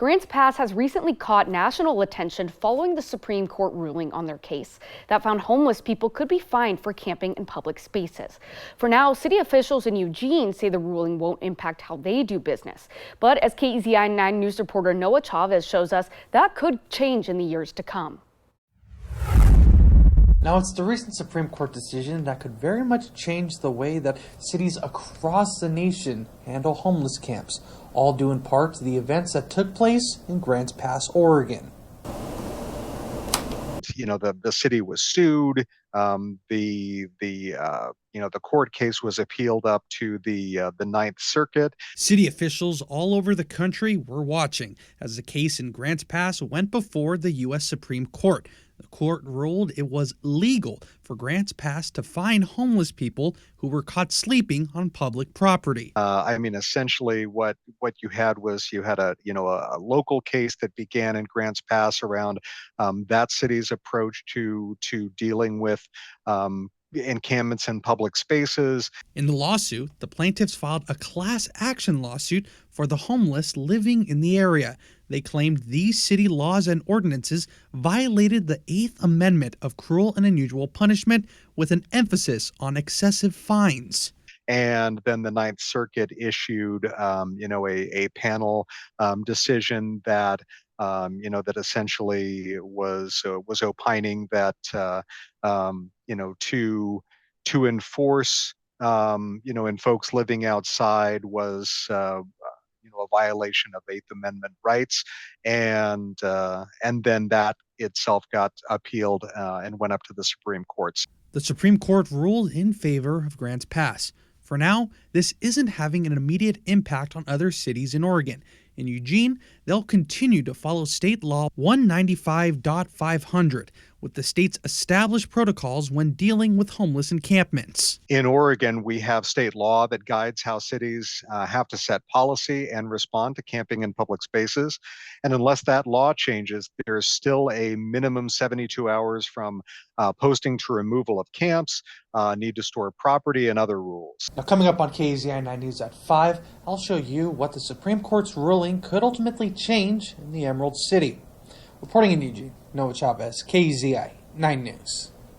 Grants Pass has recently caught national attention following the Supreme Court ruling on their case that found homeless people could be fined for camping in public spaces. For now, city officials in Eugene say the ruling won't impact how they do business. But as KEZI 9 News reporter Noah Chavez shows us, that could change in the years to come. Now, it's the recent Supreme Court decision that could very much change the way that cities across the nation handle homeless camps, all due in part to the events that took place in Grants Pass, Oregon. You know, the city was sued. The court case was appealed up to the Ninth Circuit. City officials all over the country were watching as the case in Grants Pass went before the U.S. Supreme Court. The court ruled it was legal for Grants Pass to fine homeless people who were caught sleeping on public property. Essentially, what you had was a local case that began in Grants Pass around that city's approach to dealing with encampments in public spaces. In the lawsuit, the plaintiffs filed a class action lawsuit for the homeless living in the area. They claimed these city laws and ordinances violated the 8th Amendment of cruel and unusual punishment with an emphasis on excessive fines. And then the Ninth Circuit issued, a panel decision that that essentially was opining that to enforce in folks living outside was a violation of 8th Amendment rights, and then that itself got appealed and went up to the Supreme Court. The Supreme Court ruled in favor of Grants Pass. For now, this isn't having an immediate impact on other cities in Oregon. In Eugene, they'll continue to follow state law 195.500 with the state's established protocols when dealing with homeless encampments. In Oregon, we have state law that guides how cities have to set policy and respond to camping in public spaces. And unless that law changes, there's still a minimum 72 hours from posting to removal of camps, need to store property, and other rules. Now, coming up on KEZI 9 News at 5, I'll show you what the Supreme Court's ruling could ultimately change in the Emerald City. Reporting in Eugene, Noah Chavez, KEZI 9 News.